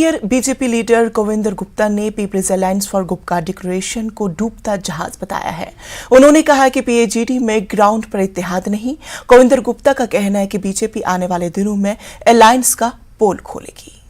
Senior BJP leader Kavinder Gupta ने people's alliance for Gupkar declaration को डूबता जहाज बताया है। उन्होंने कहा कि पीएजीडी में ग्राउंड पर इत्तेहाद नहीं। कविंदर गुप्ता का कहना है कि बीजेपी आने वाले दिनों में अलायंस का पोल खोलेगी।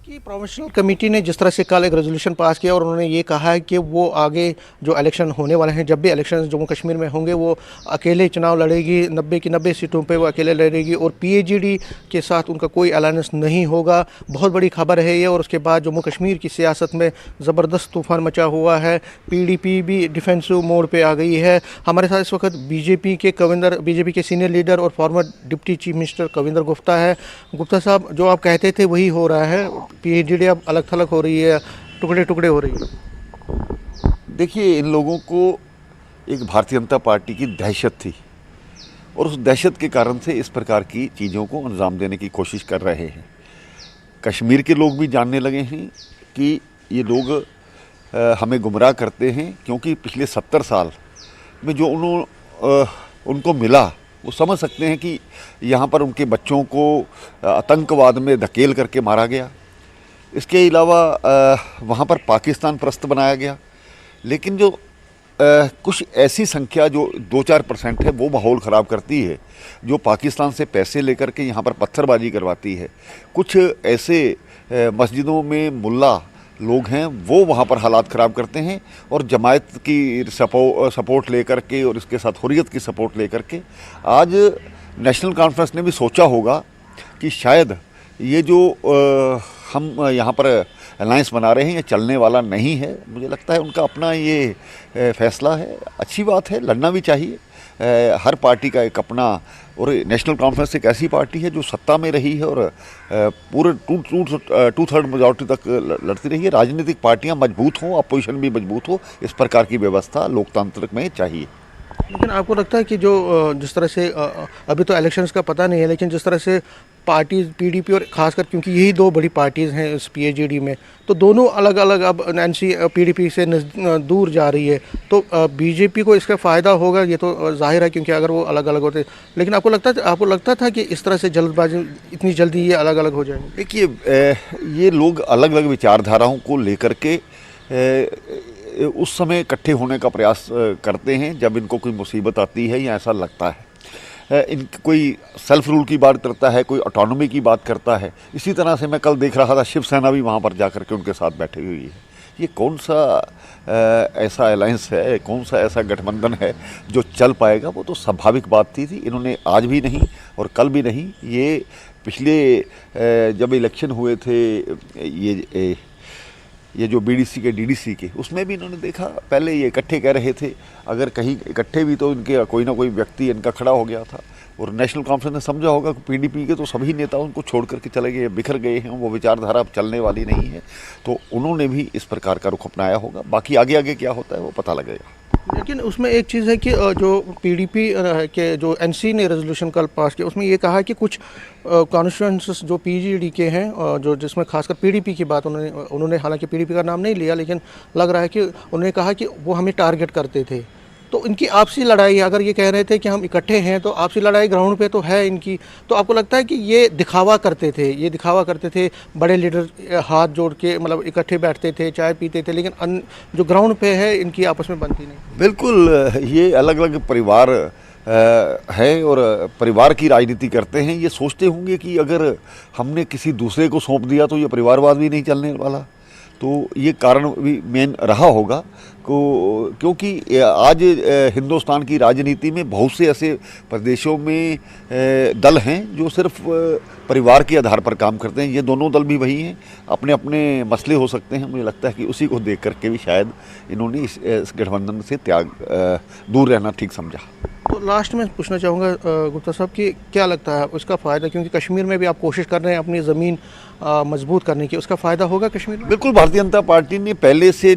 की प्रोविंशियल कमेटी ने जिस तरह से कल एक रेजोल्यूशन पास किया और उन्होंने ये कहा है कि वो आगे जो इलेक्शन होने वाले हैं, जब भी इलेक्शन जम्मू कश्मीर में होंगे, वो अकेले चुनाव लड़ेगी। 90 की 90 सीटों पे वो अकेले लड़ेगी और पीएजीडी के साथ उनका कोई अलायंस नहीं होगा। बहुत बड़ी खबर है ये। और उसके बाद जम्मू कश्मीर की सियासत में ज़बरदस्त तूफान मचा हुआ है। पीडीपी भी डिफेंसिव मोड पर आ गई है। हमारे साथ इस वक्त बीजेपी के सीनियर लीडर और farmer deputy chief minister Kavinder Gupta है। गुप्ता साहब, जो आप कहते थे वही हो रहा है। पीएजीडी अब अलग थलग हो रही है, टुकड़े टुकड़े हो रही है। देखिए, इन लोगों को एक भारतीय जनता पार्टी की दहशत थी और उस दहशत के कारण से इस प्रकार की चीज़ों को अंजाम देने की कोशिश कर रहे हैं। कश्मीर के लोग भी जानने लगे हैं कि ये लोग हमें गुमराह करते हैं, क्योंकि पिछले 70 साल में जो उनको मिला, वो समझ सकते हैं कि यहाँ पर उनके बच्चों को आतंकवाद में धकेल करके मारा गया। इसके अलावा वहाँ पर पाकिस्तान प्रस्त बनाया गया। लेकिन जो कुछ ऐसी संख्या जो 2-4% है, वो माहौल ख़राब करती है, जो पाकिस्तान से पैसे लेकर के यहाँ पर पत्थरबाजी करवाती है। कुछ ऐसे मस्जिदों में मुल्ला लोग हैं, वो वहाँ पर हालात ख़राब करते हैं और जमायत की सपोर्ट लेकर के और इसके साथ हुर्रियत की सपोर्ट लेकर के आज नेशनल कॉन्फ्रेंस ने भी सोचा होगा कि शायद ये जो हम यहाँ पर अलायंस बना रहे हैं, ये चलने वाला नहीं है। मुझे लगता है उनका अपना ये फैसला है। अच्छी बात है, लड़ना भी चाहिए। हर पार्टी का एक अपना, और नेशनल कॉन्फ्रेंस एक ऐसी पार्टी है जो सत्ता में रही है और पूरे 2/3 मेजॉरिटी तक लड़ती रही है। राजनीतिक पार्टियां मजबूत हों, अपोजिशन भी मजबूत हो, इस प्रकार की व्यवस्था लोकतांत्रिक में चाहिए। लेकिन आपको लगता है कि जिस तरह से अभी तो इलेक्शंस का पता नहीं है, लेकिन जिस तरह से पार्टीज पीडीपी और खासकर क्योंकि यही दो बड़ी पार्टीज़ हैं इस पीएजीडी में, तो दोनों अलग अलग अब एनसी पीडीपी से दूर जा रही है, तो बीजेपी को इसका फ़ायदा होगा, ये तो जाहिर है, क्योंकि अगर वो अलग अलग होते। लेकिन आपको लगता था कि इस तरह से जल्दबाजी इतनी जल्दी ये अलग अलग हो जाएंगे? देखिए, ये लोग अलग अलग विचारधाराओं को लेकर के उस समय इकट्ठे होने का प्रयास करते हैं जब इनको कोई मुसीबत आती है या ऐसा लगता है। कोई सेल्फ रूल की बात करता है, कोई ऑटोनॉमी की बात करता है। इसी तरह से मैं कल देख रहा था, शिवसेना भी वहाँ पर जा कर के उनके साथ बैठी हुई है। ये कौन सा ऐसा अलायंस है, कौन सा ऐसा गठबंधन है जो चल पाएगा? वो तो स्वाभाविक बात थी। इन्होंने आज भी नहीं और कल भी नहीं, ये पिछले जब इलेक्शन हुए थे, ये जो बीडीसी के डीडीसी के, उसमें भी इन्होंने देखा, पहले ये इकट्ठे कह रहे थे, अगर कहीं इकट्ठे भी तो इनके कोई ना कोई व्यक्ति इनका खड़ा हो गया था। और नेशनल कॉन्फ्रेंस ने समझा होगा कि पीडीपी के तो सभी नेता उनको छोड़ करके चले गए, बिखर गए हैं, वो विचारधारा अब चलने वाली नहीं है, तो उन्होंने भी इस प्रकार का रुख अपनाया होगा। बाकी आगे आगे क्या होता है वो पता लगेगा। लेकिन उसमें एक चीज़ है कि जो पीडीपी के जो एनसी ने रेजोल्यूशन कल पास किया, उसमें ये कहा कि कुछ कॉन्स्टिट्यूएंसीज जो पीजीडी के हैं, जो जिसमें खासकर पीडीपी की बात उन्होंने हालांकि पीडीपी का नाम नहीं लिया, लेकिन लग रहा है कि उन्होंने कहा कि वो हमें टारगेट करते थे। तो इनकी आपसी लड़ाई, अगर ये कह रहे थे कि हम इकट्ठे हैं, तो आपसी लड़ाई ग्राउंड पे तो है इनकी। तो आपको लगता है कि ये दिखावा करते थे, बड़े लीडर हाथ जोड़ के मतलब इकट्ठे बैठते थे, चाय पीते थे, लेकिन जो ग्राउंड पे है इनकी आपस में बनती नहीं? बिल्कुल, ये अलग अलग परिवार है और परिवार की राजनीति करते हैं। ये सोचते होंगे कि अगर हमने किसी दूसरे को सौंप दिया तो ये परिवारवाद भी नहीं चलने वाला। तो ये कारण भी मेन रहा होगा क्योंकि आज हिंदुस्तान की राजनीति में बहुत से ऐसे प्रदेशों में दल हैं जो सिर्फ परिवार के आधार पर काम करते हैं। ये दोनों दल भी वही हैं, अपने अपने मसले हो सकते हैं। मुझे लगता है कि उसी को देख करके भी शायद इन्होंने इस गठबंधन से दूर रहना ठीक समझा। तो लास्ट में पूछना चाहूँगा गुप्ता साहब कि क्या लगता है उसका फ़ायदा, क्योंकि कश्मीर में भी आप कोशिश कर रहे हैं अपनी ज़मीन मजबूत करने की, उसका फ़ायदा होगा कश्मीर में? बिल्कुल, भारतीय जनता पार्टी ने पहले से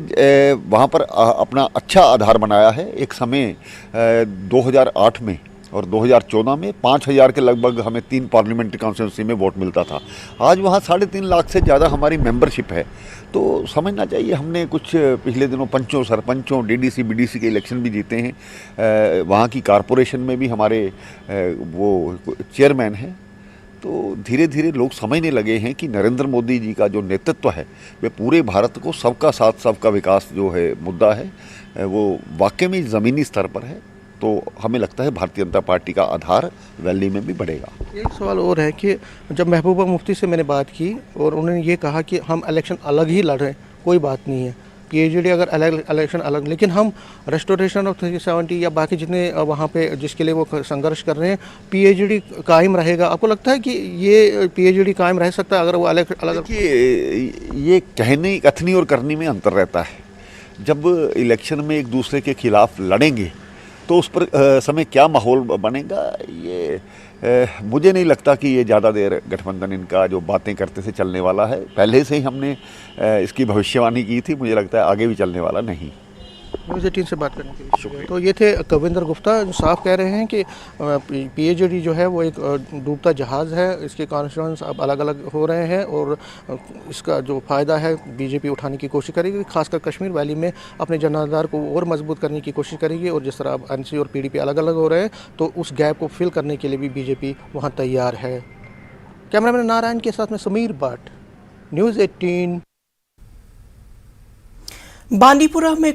वहाँ पर अपना अच्छा आधार बनाया है। एक समय 2008 में और 2014 में 5,000 के लगभग हमें 3 पार्लियामेंट्री कॉन्स्टिट्यूंसी में वोट मिलता था। आज वहाँ 3.5 लाख से ज़्यादा हमारी मेंबरशिप है। तो समझना चाहिए, हमने कुछ पिछले दिनों पंचों, सरपंचों, डीडीसी, बीडीसी के इलेक्शन भी जीते हैं। वहाँ की कारपोरेशन में भी हमारे वो चेयरमैन हैं। तो धीरे धीरे लोग समझने लगे हैं कि नरेंद्र मोदी जी का जो नेतृत्व है वे पूरे भारत को सबका साथ सबका विकास जो है मुद्दा है वो वाकई में ज़मीनी स्तर पर है। तो हमें लगता है भारतीय जनता पार्टी का आधार वैली में भी बढ़ेगा। एक सवाल और है कि जब महबूबा मुफ्ती से मैंने बात की और उन्होंने ये कहा कि हम इलेक्शन अलग ही लड़ रहे हैं, कोई बात नहीं है, पीएचडी अगर इलेक्शन अलग, लेकिन हम रेस्टोरेशन ऑफ 370 या बाकी जितने वहाँ पे जिसके लिए वो संघर्ष कर रहे हैं, पीएचडी कायम रहेगा। आपको लगता है कि ये पीएचडी कायम रह सकता है अगर वो अलग? देखिए, ये कहने कथनी और करनी में अंतर रहता है। जब इलेक्शन में एक दूसरे के खिलाफ लड़ेंगे तो उस पर समय क्या माहौल बनेगा, ये मुझे नहीं लगता कि ये ज़्यादा देर गठबंधन इनका जो बातें करते से चलने वाला है। पहले से ही हमने इसकी भविष्यवाणी की थी, मुझे लगता है आगे भी चलने वाला नहीं। न्यूज़ 18 से बात करने के लिए शुक्रिया। तो ये थे कविंदर गुप्ता, जो साफ कह रहे हैं कि पीएचडी जो है वो एक डूबता जहाज़ है, इसके कॉन्स्टिट्यूएंट्स अब अलग अलग हो रहे हैं और इसका जो फ़ायदा है बीजेपी उठाने की कोशिश करेगी, खासकर कश्मीर वैली में अपने जनाधार को और मजबूत करने की कोशिश करेगी। और जिस तरह अब एनसी और पीडीपी अलग अलग हो रहे हैं तो उस गैप को फिल करने के लिए भी बीजेपी वहाँ तैयार है। कैमरामैन नारायण के साथ में समीर भट्ट, न्यूज़ 18। बांदीपुरा में